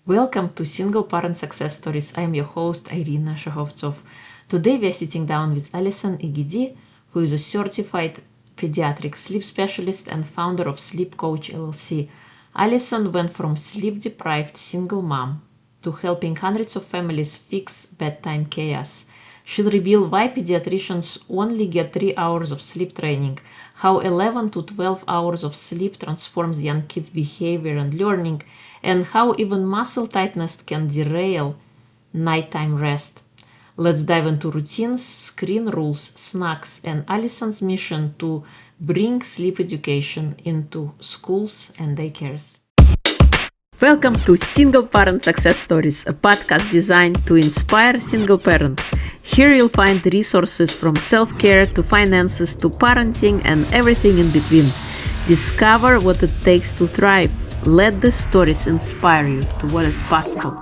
Welcome to Single Parent Success Stories. I am your host, Irina. Today we are sitting down with Allison, who is a certified pediatric sleep specialist and founder of Sleep Coach LLC. Allison went from sleep-deprived single mom to helping hundreds of families fix bedtime chaos. She'll reveal why pediatricians only get 3 hours of sleep training, how 11 to 12 hours of sleep transforms young kids' behavior and learning, and how even muscle tightness can derail nighttime rest. Let's dive into routines, screen rules, snacks, and Allison's mission to bring sleep education into schools and daycares. Welcome to Single Parent Success Stories, a podcast designed to inspire single parents. Here you'll find resources from self-care to finances to parenting and everything in between. Discover what it takes to thrive. Let the stories inspire you to what is possible.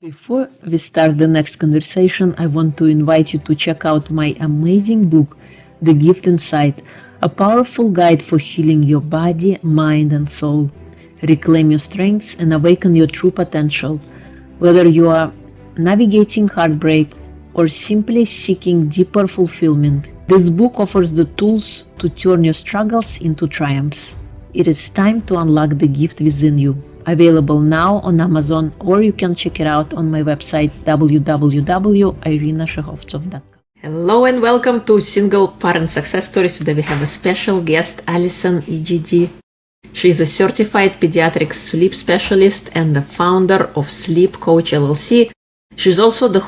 Before we start the next conversation, I want to invite you to check out my amazing book, The Gift Inside, a powerful guide for healing your body, mind, and soul. Reclaim your strengths and awaken your true potential. Whether you are navigating heartbreak or simply seeking deeper fulfillment, this book offers the tools to turn your struggles into triumphs. It is time to unlock the gift within you. Available now on Amazon, or you can check it out on my website www.irinashahovtsov.com. Hello and welcome to Single Parent Success Stories. Today we have a special guest, Allison, EGD. She is a certified pediatric sleep specialist and the founder of Sleep Coach LLC. She's also the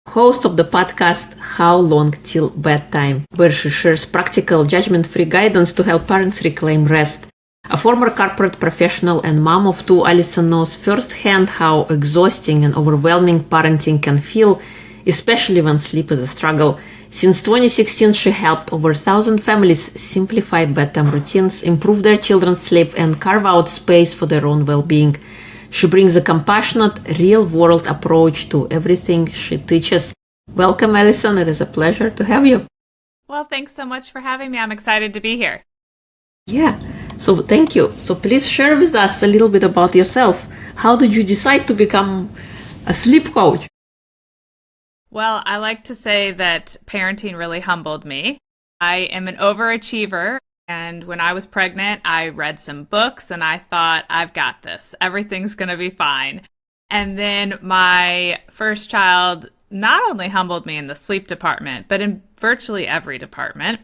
host of the podcast How Long Till Bedtime, where she shares practical, judgment-free guidance to help parents reclaim rest. A former corporate professional and mom of two, Allison knows firsthand how exhausting and overwhelming parenting can feel, especially when sleep is a struggle. Since 2016, she helped over 1,000 families simplify bedtime routines, improve their children's sleep, and carve out space for their own well-being. She brings a compassionate, real-world approach to everything she teaches. Welcome, Allison. It is a pleasure to have you. Well, thanks so much for having me. I'm excited to be here. Yeah, so thank you. So please share with us a little bit about yourself. How did you decide to become a sleep coach? Well, I like to say that parenting really humbled me. I am an overachiever, and when I was pregnant, I read some books and I thought, I've got this. Everything's going to be fine. And then my first child not only humbled me in the sleep department, but in virtually every department.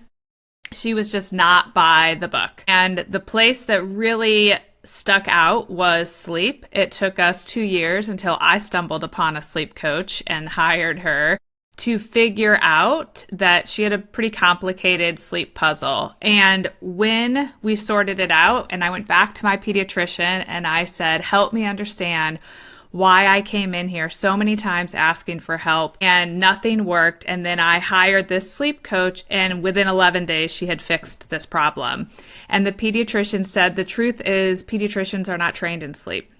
She was just not by the book. And the place that really stuck out was sleep. It took us 2 years until I stumbled upon a sleep coach and hired her to figure out that she had a pretty complicated sleep puzzle. And when we sorted it out, and I went back to my pediatrician and I said, help me understand why I came in here so many times asking for help and nothing worked. And then I hired this sleep coach, and within 11 days, she had fixed this problem. And the pediatrician said, the truth is pediatricians are not trained in sleep.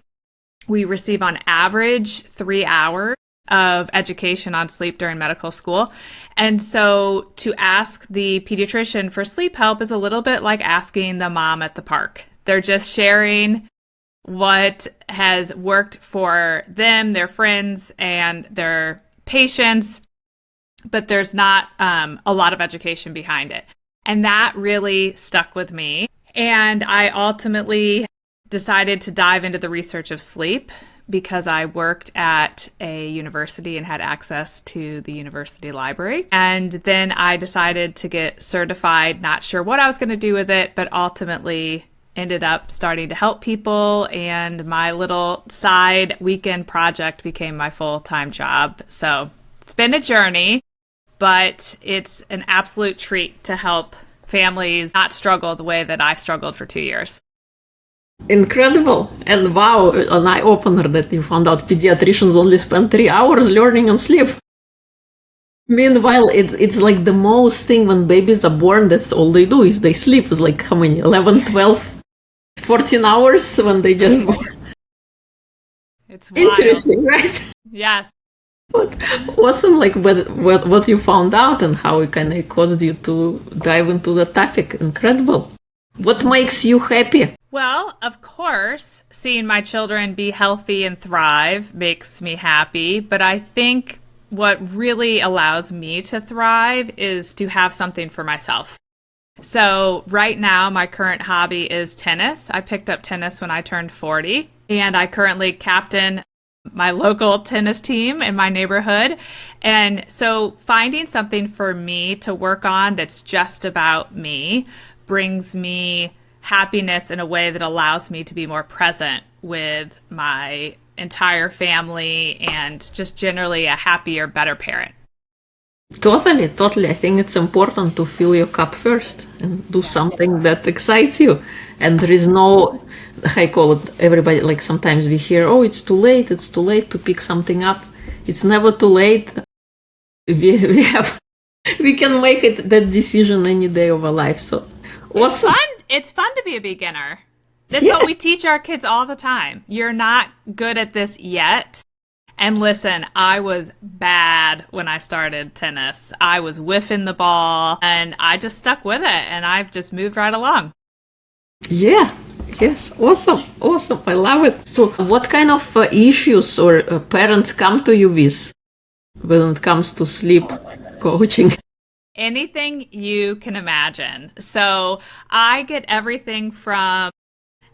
We receive on average 3 hours of education on sleep during medical school. And so to ask the pediatrician for sleep help is a little bit like asking the mom at the park. They're just sharing what has worked for them, their friends, and their patients, but there's not a lot of education behind it. And that really stuck with me. And I ultimately decided to dive into the research of sleep because I worked at a university and had access to the university library. And then I decided to get certified, not sure what I was going to do with it, but ultimately ended up starting to help people, and my little side weekend project became my full-time job. So it's been a journey, but it's an absolute treat to help families not struggle the way that I struggled for 2 years. Incredible. And wow, an eye-opener that you found out pediatricians only spend 3 hours learning on sleep. Meanwhile, it's like the most thing when babies are born, that's all they do is they sleep. It's like how many, 11, 12, 14 hours when they just born. It's wild. Interesting, right? Yes. But awesome, like what you found out and how it kind of caused you to dive into the topic. Incredible. What makes you happy? Well, of course, seeing my children be healthy and thrive makes me happy, but I think what really allows me to thrive is to have something for myself. So right now, my current hobby is tennis. I picked up tennis when I turned 40, and I currently captain my local tennis team in my neighborhood. And so finding something for me to work on that's just about me brings me happiness in a way that allows me to be more present with my entire family and just generally a happier, better parent. Totally, totally. I think it's important to fill your cup first and do something that excites you. And there is no, I call it, everybody, like sometimes we hear, oh, it's too late to pick something up. It's never too late. We have, we can make it that decision any day of our life. So awesome. It's fun to be a beginner. That's Yeah. what we teach our kids all the time. You're not good at this yet. And listen, I was bad when I started tennis. I was whiffing the ball and I just stuck with it and I've just moved right along. Yeah. Yes. Awesome. Awesome. I love it. So what kind of issues or parents come to you with when it comes to sleep coaching? Anything you can imagine. So I get everything from,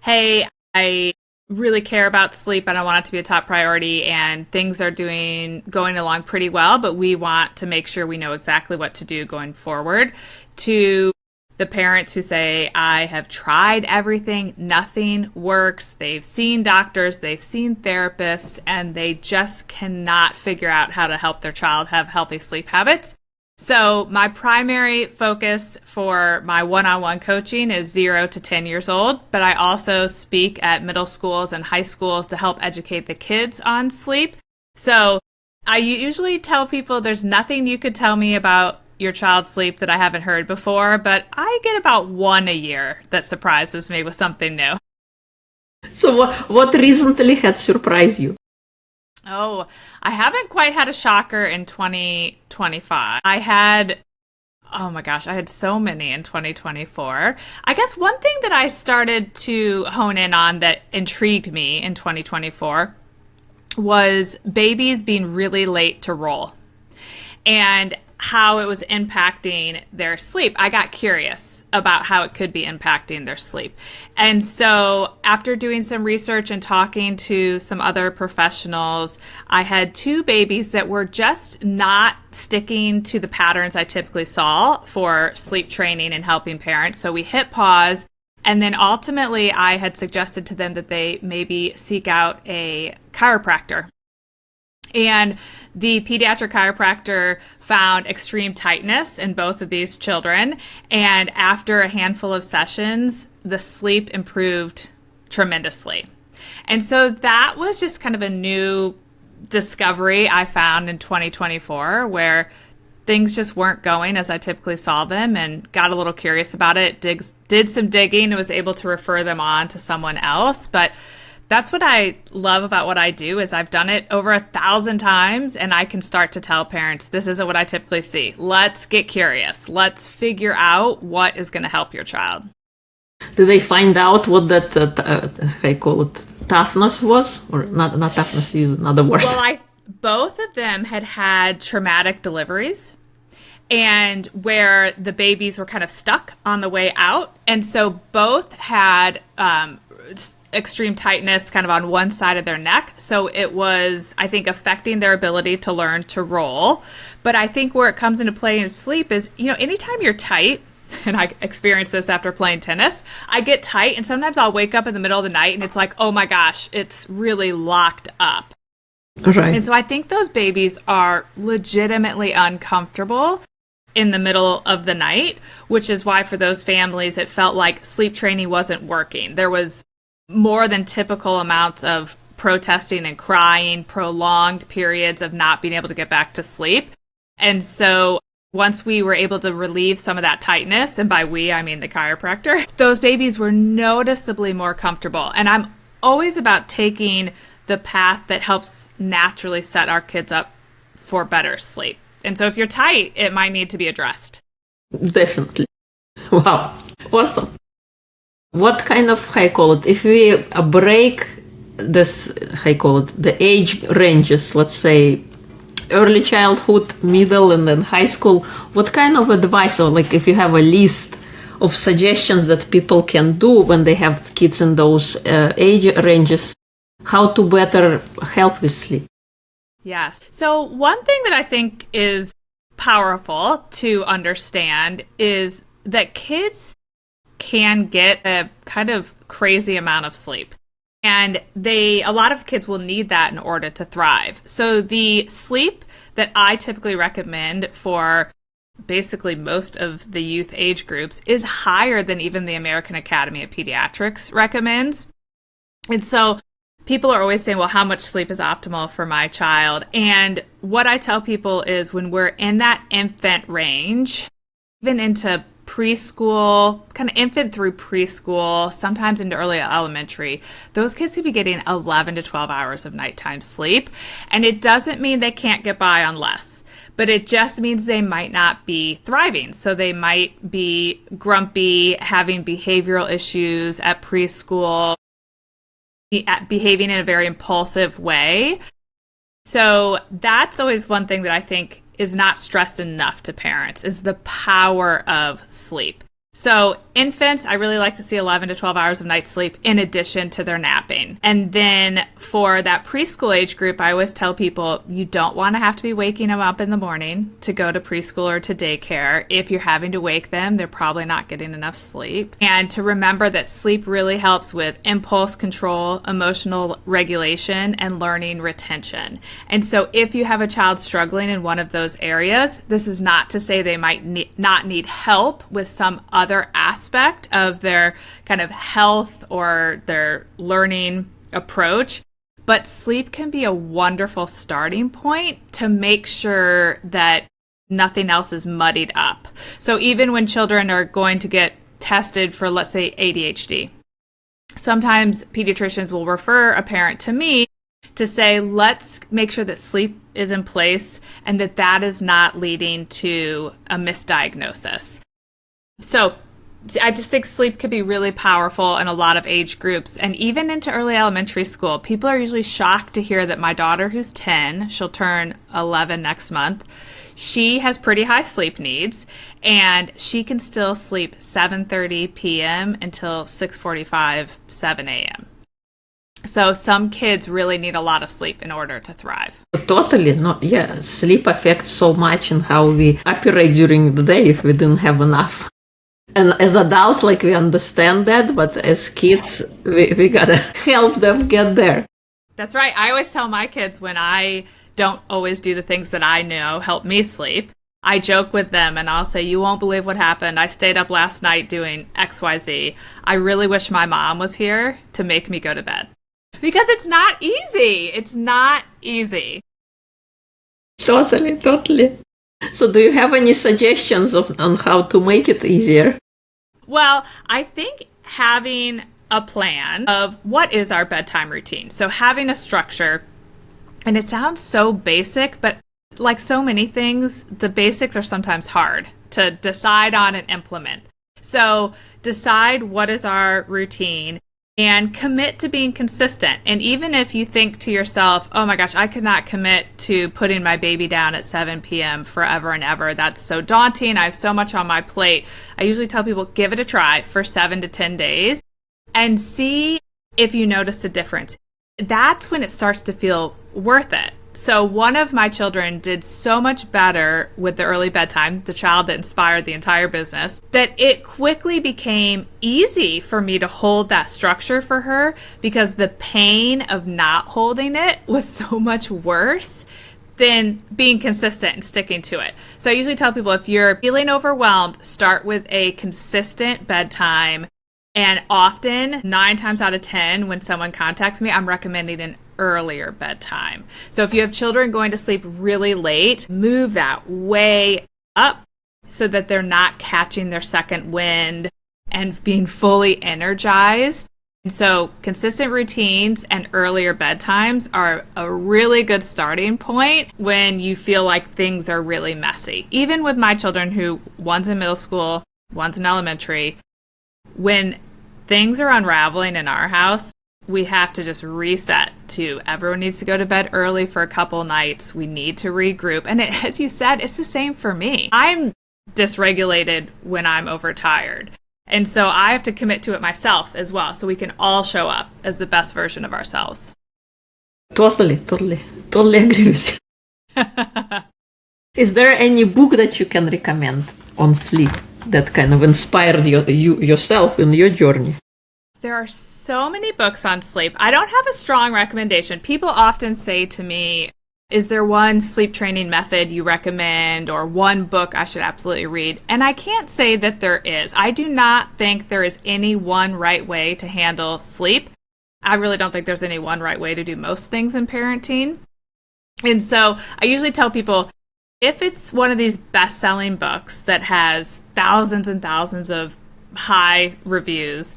hey, I really care about sleep and I want it to be a top priority and things are going along pretty well, but we want to make sure we know exactly what to do going forward, to the parents who say, I have tried everything, nothing works. They've seen doctors, they've seen therapists, and they just cannot figure out how to help their child have healthy sleep habits. So my primary focus for my one-on-one coaching is 0 to 10 years old, but I also speak at middle schools and high schools to help educate the kids on sleep. So I usually tell people there's nothing you could tell me about your child's sleep that I haven't heard before, but I get about one a year that surprises me with something new. So what recently had surprised you? Oh, I haven't quite had a shocker in 2025. Oh my gosh, I had so many in 2024. I guess one thing that I started to hone in on that intrigued me in 2024 was babies being really late to roll and how it was impacting their sleep. I got curious about how it could be impacting their sleep. And so after doing some research and talking to some other professionals, I had 2 babies that were just not sticking to the patterns I typically saw for sleep training and helping parents. So we hit pause. And then ultimately, I had suggested to them that they maybe seek out a chiropractor. And the pediatric chiropractor found extreme tightness in both of these children. And after a handful of sessions, the sleep improved tremendously. And so that was just kind of a new discovery I found in 2024 where things just weren't going as I typically saw them and got a little curious about it, did some digging and was able to refer them on to someone else. But that's what I love about what I do is I've done it over 1,000 times and I can start to tell parents, this isn't what I typically see. Let's get curious. Let's figure out what is going to help your child. Did they find out what that, I call it, toughness was? Or not toughness, use another word. Well, both of them had traumatic deliveries and where the babies were kind of stuck on the way out. And so both had extreme tightness kind of on one side of their neck. So it was, I think, affecting their ability to learn to roll. But I think where it comes into play in sleep is, anytime you're tight, and I experienced this after playing tennis, I get tight and sometimes I'll wake up in the middle of the night and it's like, oh my gosh, it's really locked up. Right. And so I think those babies are legitimately uncomfortable in the middle of the night, which is why for those families, it felt like sleep training wasn't working. There was more than typical amounts of protesting and crying, prolonged periods of not being able to get back to sleep. And so once we were able to relieve some of that tightness, and by we, I mean the chiropractor, those babies were noticeably more comfortable. And I'm always about taking the path that helps naturally set our kids up for better sleep. And so if you're tight, it might need to be addressed. Definitely. Wow. Awesome. What kind of, how you call it, if we break this, how you call it, the age ranges, let's say early childhood, middle, and then high school, what kind of advice, or like if you have a list of suggestions that people can do when they have kids in those age ranges, how to better help with sleep? Yes. So one thing that I think is powerful to understand is that kids can get a kind of crazy amount of sleep. And a lot of kids will need that in order to thrive. So the sleep that I typically recommend for basically most of the youth age groups is higher than even the American Academy of Pediatrics recommends. And so people are always saying, well, how much sleep is optimal for my child? And what I tell people is when we're in that infant range, even into preschool, kind of infant through preschool, sometimes into early elementary, those kids could be getting 11 to 12 hours of nighttime sleep. And it doesn't mean they can't get by on less, but it just means they might not be thriving. So they might be grumpy, having behavioral issues at preschool, behaving in a very impulsive way. So that's always one thing that I think is not stressed enough to parents, is the power of sleep. So infants, I really like to see 11 to 12 hours of night sleep in addition to their napping. And then for that preschool age group, I always tell people you don't want to have to be waking them up in the morning to go to preschool or to daycare. If you're having to wake them, they're probably not getting enough sleep. And to remember that sleep really helps with impulse control, emotional regulation, and learning retention. And so if you have a child struggling in one of those areas, this is not to say they might not need help with some other aspect of their kind of health or their learning approach. But sleep can be a wonderful starting point to make sure that nothing else is muddied up. So even when children are going to get tested for, let's say, ADHD, sometimes pediatricians will refer a parent to me to say, let's make sure that sleep is in place and that that is not leading to a misdiagnosis. So I just think sleep could be really powerful in a lot of age groups. And even into early elementary school, people are usually shocked to hear that my daughter, who's 10, she'll turn 11 next month, she has pretty high sleep needs, and she can still sleep 7:30 p.m. until 6:45, 7 a.m. So some kids really need a lot of sleep in order to thrive. Totally. No, yeah, sleep affects so much in how we operate during the day if we didn't have enough. And as adults, like, we understand that, but as kids, we gotta help them get there. That's right. I always tell my kids when I don't always do the things that I know help me sleep, I joke with them and I'll say, you won't believe what happened. I stayed up last night doing XYZ. I really wish my mom was here to make me go to bed. Because it's not easy. It's not easy. Totally. So do you have any suggestions on how to make it easier? Well, I think having a plan of what is our bedtime routine. So having a structure, and it sounds so basic, but like so many things, the basics are sometimes hard to decide on and implement. So decide what is our routine and commit to being consistent. And even if you think to yourself, oh my gosh, I could not commit to putting my baby down at 7 p.m. forever and ever. That's so daunting. I have so much on my plate. I usually tell people, give it a try for 7 to 10 days and see if you notice a difference. That's when it starts to feel worth it. So one of my children did so much better with the early bedtime, the child that inspired the entire business, that it quickly became easy for me to hold that structure for her because the pain of not holding it was so much worse than being consistent and sticking to it. So I usually tell people, if you're feeling overwhelmed, start with a consistent bedtime. And often, 9 times out of 10, when someone contacts me, I'm recommending an earlier bedtime. So if you have children going to sleep really late, move that way up so that they're not catching their second wind and being fully energized And so consistent routines and earlier bedtimes are a really good starting point when you feel like things are really messy. Even with my children, who one's in middle school, one's in elementary, when things are unraveling in our house, we have to just reset to everyone needs to go to bed early for a couple nights. We need to regroup. And as you said, it's the same for me. I'm dysregulated when I'm overtired. And so I have to commit to it myself as well, so we can all show up as the best version of ourselves. Totally agree with you. Is there any book that you can recommend on sleep that kind of inspired you yourself in your journey? There are so many books on sleep. I don't have a strong recommendation. People often say to me, is there one sleep training method you recommend or one book I should absolutely read? And I can't say that there is. I do not think there is any one right way to handle sleep. I really don't think there's any one right way to do most things in parenting. And so I usually tell people, if it's one of these best-selling books that has thousands and thousands of high reviews,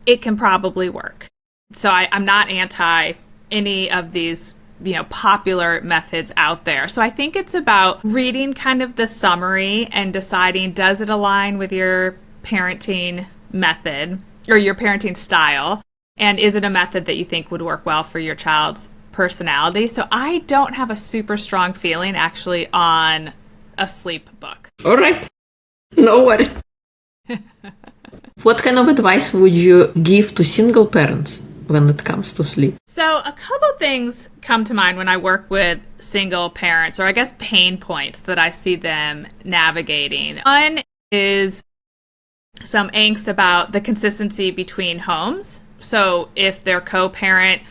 it can probably work. So I'm not anti any of these popular methods out there. So I think it's about reading kind of the summary and deciding, does it align with your parenting method or your parenting style? And is it a method that you think would work well for your child's personality? So I don't have a super strong feeling actually on a sleep book. All right. No worries. What kind of advice would you give to single parents when it comes to sleep? So a couple things come to mind when I work with single parents, or I guess pain points that I see them navigating. One is some angst about the consistency between homes. So if their co-parent,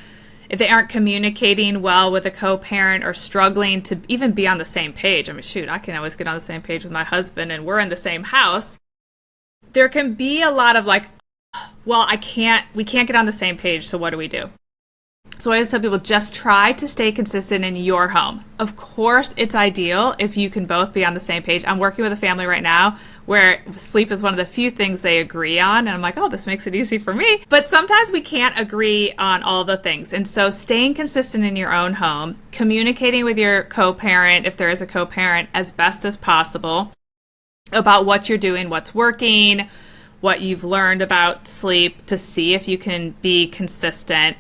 if they aren't communicating well with a co-parent or struggling to even be on the same page, I mean, shoot, I can always get on the same page with my husband and we're in the same house. There can be a lot of like, well, we can't get on the same page, so what do we do? So I always tell people, just try to stay consistent in your home. Of course, it's ideal if you can both be on the same page. I'm working with a family right now where sleep is one of the few things they agree on. And I'm like, oh, this makes it easy for me. But sometimes we can't agree on all the things. And so staying consistent in your own home, communicating with your co-parent, if there is a co-parent, as best as possible about what you're doing, what's working, what you've learned about sleep to see if you can be consistent.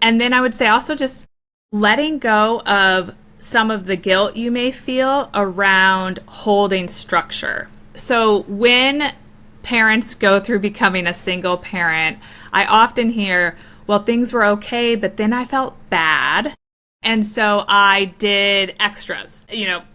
And then I would say also just letting go of some of the guilt you may feel around holding structure. So when parents go through becoming a single parent, I often hear, well, things were okay, but then I felt bad. And so I did extras,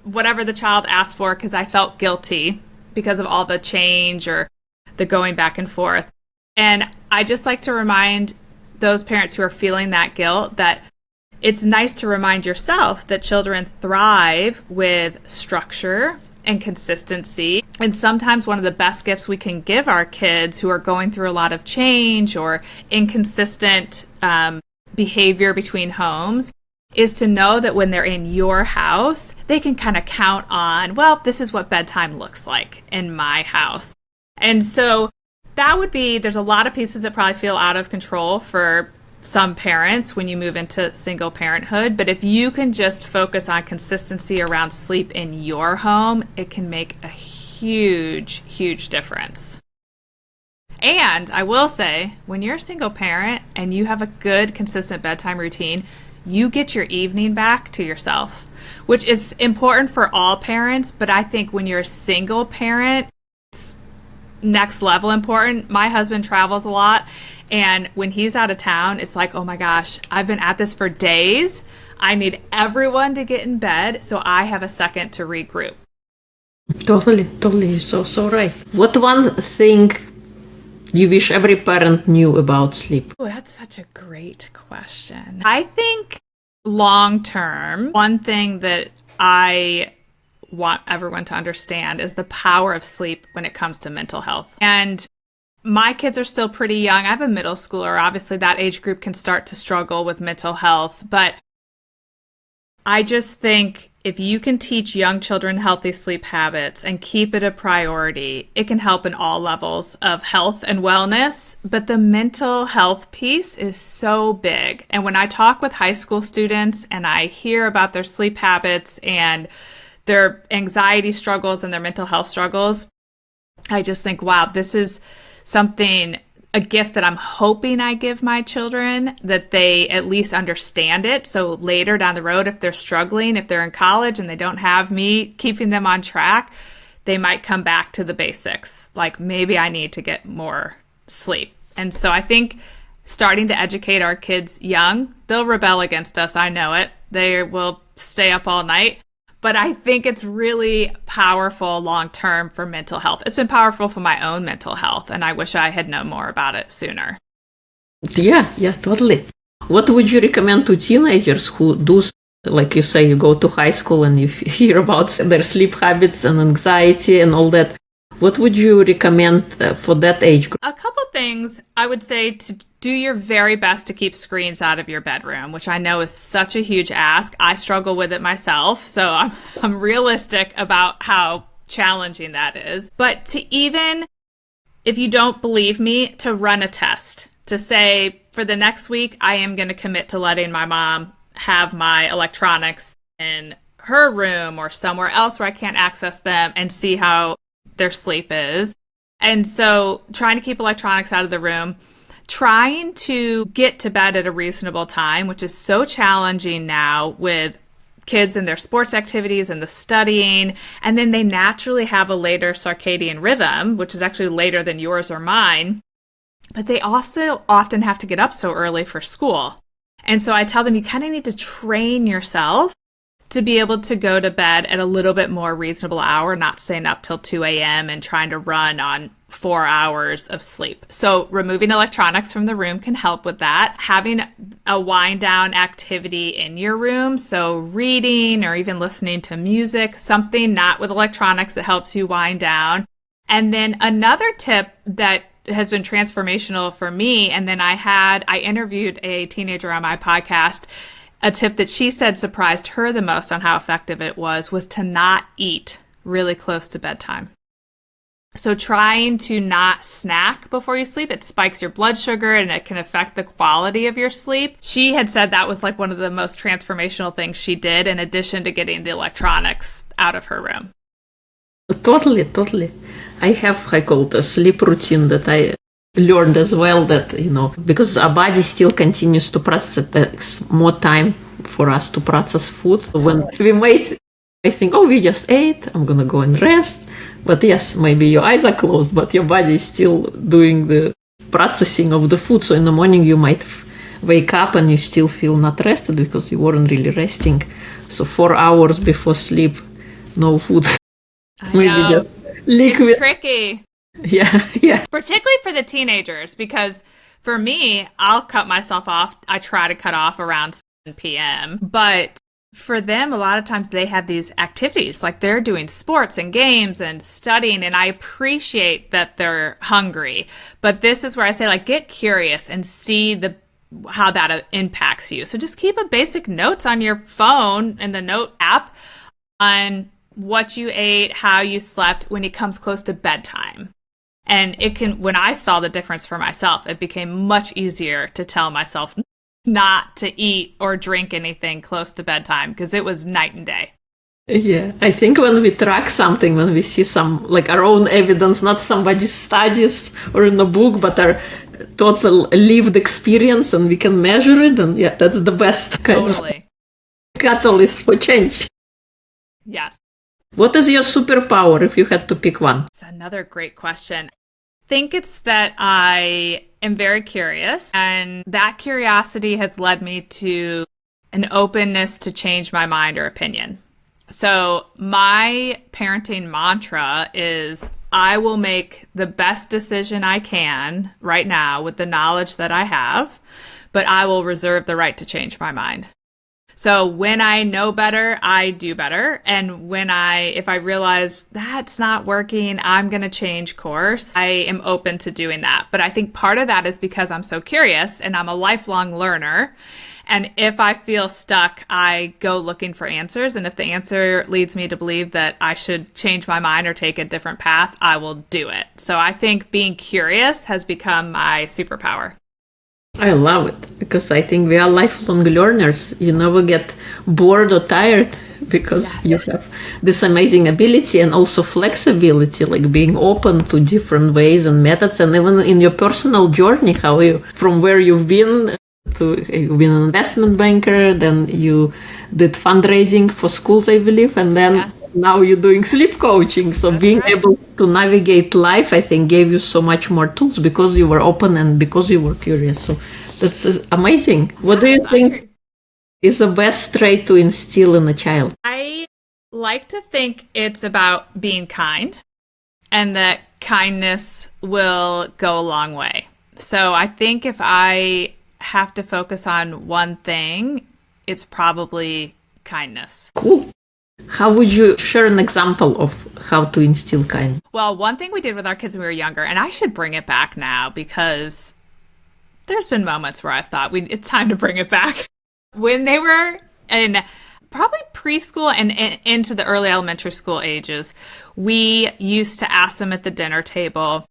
whatever the child asked for, because I felt guilty because of all the change or the going back and forth. And I just like to remind those parents who are feeling that guilt that it's nice to remind yourself that children thrive with structure and consistency. And sometimes one of the best gifts we can give our kids who are going through a lot of change or inconsistent behavior between homes is to know that when they're in your house, they can kind of count on, well, this is what bedtime looks like in my house. And so that would be, there's a lot of pieces that probably feel out of control for some parents when you move into single parenthood. But if you can just focus on consistency around sleep in your home, it can make a huge, huge difference. And I will say, when you're a single parent and you have a good, consistent bedtime routine, you get your evening back to yourself, which is important for all parents. But I think when you're a single parent, it's next level important. My husband travels a lot, and when he's out of town, it's like, oh my gosh, I've been at this for days. I need everyone to get in bed so I have a second to regroup. Totally. So right. What one thing you wish every parent knew about sleep? Oh, that's such a great question. I think long term, one thing that I want everyone to understand is the power of sleep when it comes to mental health. And my kids are still pretty young. I have a middle schooler. Obviously, that age group can start to struggle with mental health. But I just think if you can teach young children healthy sleep habits and keep it a priority, it can help in all levels of health and wellness. But the mental health piece is so big. And when I talk with high school students and I hear about their sleep habits and their anxiety struggles and their mental health struggles, I just think, wow, this is something, a gift that I'm hoping I give my children, that they at least understand it. So later down the road, if they're struggling, if they're in college and they don't have me keeping them on track, they might come back to the basics. Like, maybe I need to get more sleep. And so I think starting to educate our kids young, they'll rebel against us. I know it. They will stay up all night. But I think it's really powerful long-term for mental health. It's been powerful for my own mental health, and I wish I had known more about it sooner. Yeah, totally. What would you recommend to teenagers who do, like you say, you go to high school and you hear about their sleep habits and anxiety and all that? What would you recommend for that age group? A couple things. I would say to do your very best to keep screens out of your bedroom, which I know is such a huge ask. I struggle with it myself, so I'm realistic about how challenging that is. But to even, if you don't believe me, to run a test, to say, for the next week, I am going to commit to letting my mom have my electronics in her room or somewhere else where I can't access them, and see how their sleep is. And so trying to keep electronics out of the room, trying to get to bed at a reasonable time, which is so challenging now with kids and their sports activities and the studying. And then they naturally have a later circadian rhythm, which is actually later than yours or mine. But they also often have to get up so early for school. And so I tell them, you kind of need to train yourself to be able to go to bed at a little bit more reasonable hour, not staying up till 2 a.m. and trying to run on 4 hours of sleep. So removing electronics from the room can help with that. Having a wind down activity in your room, so reading or even listening to music, something not with electronics that helps you wind down. And then another tip that has been transformational for me, and then I interviewed a teenager on my podcast. A tip that she said surprised her the most on how effective it was to not eat really close to bedtime. So trying to not snack before you sleep, it spikes your blood sugar and it can affect the quality of your sleep. She had said that was like one of the most transformational things she did, in addition to getting the electronics out of her room. Totally. I call it a sleep routine that I learned as well, that, because our body still continues to process, it takes more time for us to process food. When we wait, I think, we just ate, I'm gonna go and rest. But yes, maybe your eyes are closed, but your body is still doing the processing of the food. So in the morning you might wake up and you still feel not rested because you weren't really resting. So 4 hours before sleep, no food. I know. Just liquid. It's tricky. Yeah. Particularly for the teenagers, because for me, I'll cut myself off. I try to cut off around 7 p.m. But for them, a lot of times they have these activities, like they're doing sports and games and studying, and I appreciate that they're hungry. But this is where I say, like, get curious and see how that impacts you. So just keep a basic notes on your phone in the note app on what you ate, how you slept when it comes close to bedtime. And when I saw the difference for myself, it became much easier to tell myself not to eat or drink anything close to bedtime, because it was night and day. Yeah, I think when we track something, when we see some, like, our own evidence, not somebody's studies or in a book, but our total lived experience, and we can measure it, and yeah, that's the best kind of catalyst for change. Yes. What is your superpower if you had to pick one? It's another great question. I think it's that I am very curious, and that curiosity has led me to an openness to change my mind or opinion. So my parenting mantra is, I will make the best decision I can right now with the knowledge that I have, but I will reserve the right to change my mind. So when I know better, I do better. And if I realize that's not working, I'm going to change course. I am open to doing that. But I think part of that is because I'm so curious and I'm a lifelong learner. And if I feel stuck, I go looking for answers. And if the answer leads me to believe that I should change my mind or take a different path, I will do it. So I think being curious has become my superpower. I love it because I think we are lifelong learners. You never get bored or tired because you have this amazing ability and also flexibility, like being open to different ways and methods. And even in your personal journey, how you, from where you've been to, you've been an investment banker, then you did fundraising for schools, I believe, and then now you're doing sleep coaching. So being able to navigate life, I think, gave you so much more tools because you were open and because you were curious. So that's amazing. What do you think is the best trait to instill in a child? I like to think it's about being kind and that kindness will go a long way. So I think if I have to focus on one thing, it's probably kindness. Cool. How would you share an example of how to instill kindness? Well, one thing we did with our kids when we were younger, and I should bring it back now because there's been moments where I've thought it's time to bring it back. When they were in probably preschool and into the early elementary school ages, we used to ask them at the dinner table,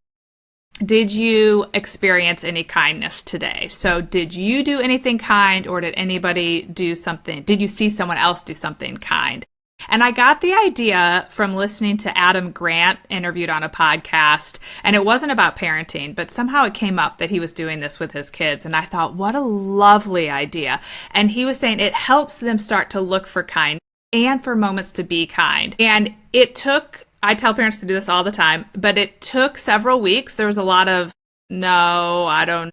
did you experience any kindness today? So did you do anything kind, or did anybody do something? Did you see someone else do something kind? And I got the idea from listening to Adam Grant interviewed on a podcast, and it wasn't about parenting, but somehow it came up that he was doing this with his kids. And I thought, what a lovely idea. And he was saying it helps them start to look for kindness and for moments to be kind. And it took, I tell parents to do this all the time, but it took several weeks. There was a lot of, no, I don't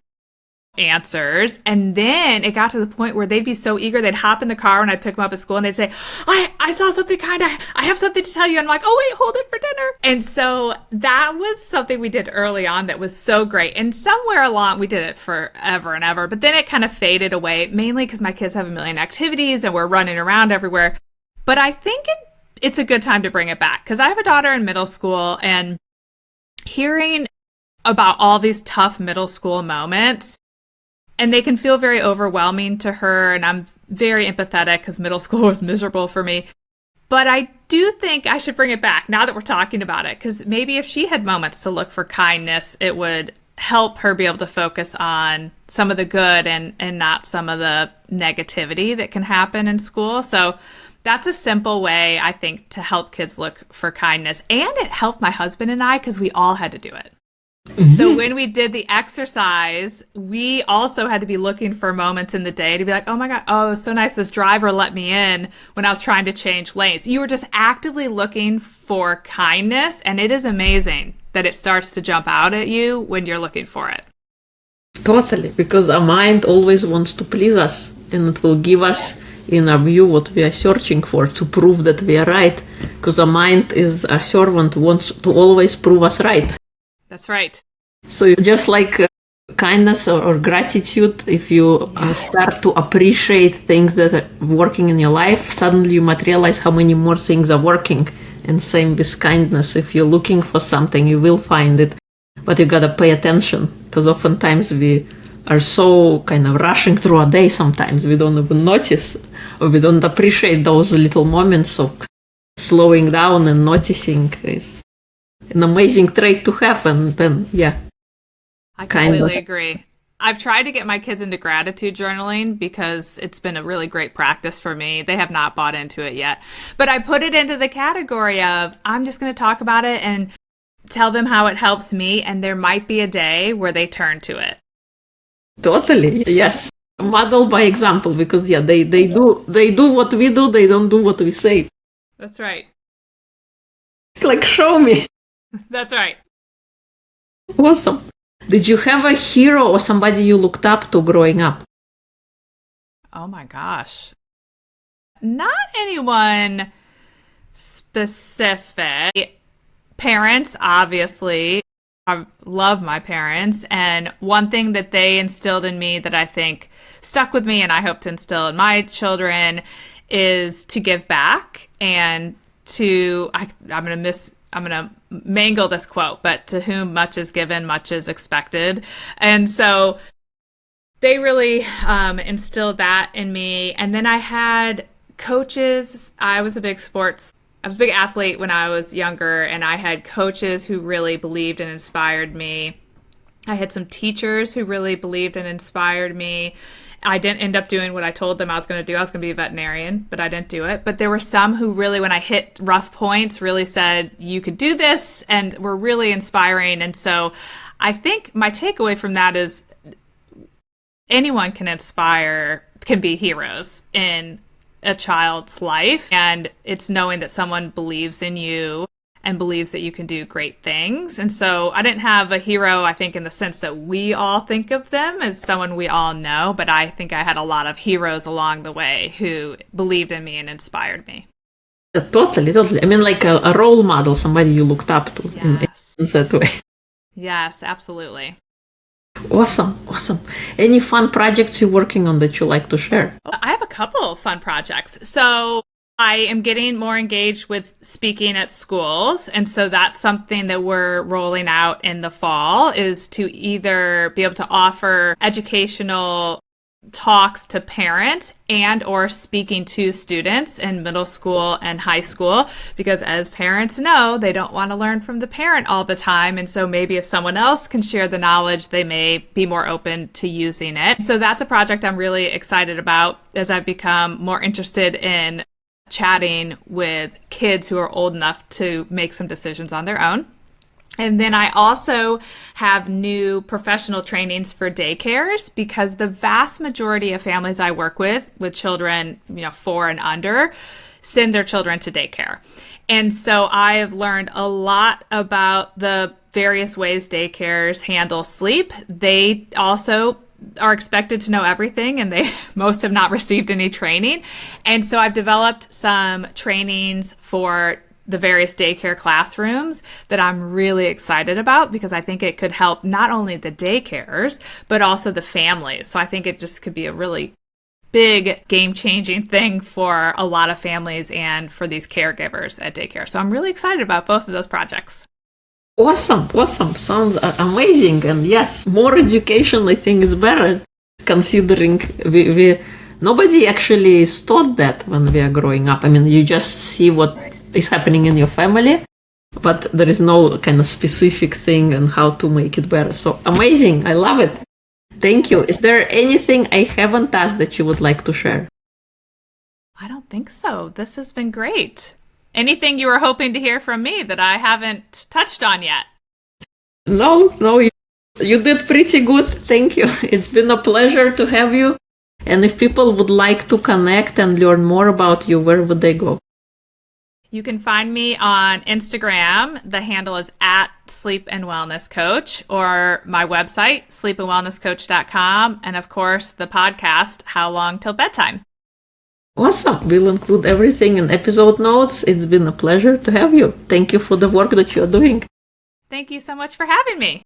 answers. And then it got to the point where they'd be so eager, they'd hop in the car when I'd pick them up at school and they'd say, I saw something kind. I have something to tell you. And I'm like, oh, wait, hold it for dinner. And so that was something we did early on that was so great. And somewhere along, we did it forever and ever. But then it kind of faded away, mainly because my kids have a million activities and we're running around everywhere. But I think it's a good time to bring it back because I have a daughter in middle school, and hearing about all these tough middle school moments, and they can feel very overwhelming to her, and I'm very empathetic because middle school was miserable for me. But I do think I should bring it back now that we're talking about it, because maybe if she had moments to look for kindness, it would help her be able to focus on some of the good and not some of the negativity that can happen in school. So that's a simple way, I think, to help kids look for kindness. And it helped my husband and I because we all had to do it. So when we did the exercise, we also had to be looking for moments in the day to be like, oh my God, oh, so nice this driver let me in when I was trying to change lanes. You were just actively looking for kindness, and it is amazing that it starts to jump out at you when you're looking for it. Totally, because our mind always wants to please us, and it will give us in our view what we are searching for to prove that we are right, because our mind is our servant, wants to always prove us right. That's right. So just like kindness or gratitude, if you start to appreciate things that are working in your life, suddenly you might realize how many more things are working. And same with kindness. If you're looking for something, you will find it. But you gotta pay attention, because oftentimes we are so kind of rushing through our day sometimes. We don't even notice, or we don't appreciate those little moments of slowing down and noticing is an amazing trait to have. And then, I completely agree. I've tried to get my kids into gratitude journaling because it's been a really great practice for me. They have not bought into it yet. But I put it into the category of, I'm just going to talk about it and tell them how it helps me. And there might be a day where they turn to it. Totally. Yes. Model by example, because they do what we do. They don't do what we say. That's right. Like, show me. That's right. Awesome. Did you have a hero or somebody you looked up to growing up? Oh my gosh. Not anyone specific. Parents, obviously. I love my parents. And one thing that they instilled in me that I think stuck with me and I hope to instill in my children is to give back and I'm going to mangle this quote, but to whom much is given, much is expected. And so they really instilled that in me. And then I had coaches. I was a big athlete when I was younger, and I had coaches who really believed and inspired me. I had some teachers who really believed and inspired me. I didn't end up doing what I told them I was going to do. I was going to be a veterinarian, but I didn't do it. But there were some who really, when I hit rough points, really said, you could do this, and were really inspiring. And so I think my takeaway from that is anyone can be heroes in a child's life. And it's knowing that someone believes in you and believes that you can do great things. And so I didn't have a hero, I think, in the sense that we all think of them as someone we all know, but I think I had a lot of heroes along the way who believed in me and inspired me. Totally. I mean, like a role model, somebody you looked up to in that way. Yes, absolutely. Awesome. Any fun projects you're working on that you like to share? I have a couple of fun projects. So I am getting more engaged with speaking at schools. And so that's something that we're rolling out in the fall, is to either be able to offer educational talks to parents and or speaking to students in middle school and high school, because as parents know, they don't want to learn from the parent all the time. And so maybe if someone else can share the knowledge, they may be more open to using it. So that's a project I'm really excited about as I've become more interested in chatting with kids who are old enough to make some decisions on their own. And then I also have new professional trainings for daycares, because the vast majority of families I work with children, 4 and under, send their children to daycare. And so I have learned a lot about the various ways daycares handle sleep. They also are expected to know everything, and most have not received any training. And so I've developed some trainings for the various daycare classrooms that I'm really excited about, because I think it could help not only the daycares, but also the families. So I think it just could be a really big game-changing thing for a lot of families and for these caregivers at daycare. So I'm really excited about both of those projects. Awesome. Sounds amazing. And yes, more education, I think, is better, considering nobody actually is taught that when we are growing up. I mean, you just see what is happening in your family, but there is no kind of specific thing on how to make it better. So amazing. I love it. Thank you. Is there anything I haven't asked that you would like to share? I don't think so. This has been great. Anything you were hoping to hear from me that I haven't touched on yet? No, you did pretty good. Thank you. It's been a pleasure to have you. And if people would like to connect and learn more about you, where would they go? You can find me on Instagram. The handle is @sleepandwellnesscoach, or my website, sleepandwellnesscoach.com. And of course, the podcast, How Long Till Bedtime. Awesome. We'll include everything in episode notes. It's been a pleasure to have you. Thank you for the work that you're doing. Thank you so much for having me.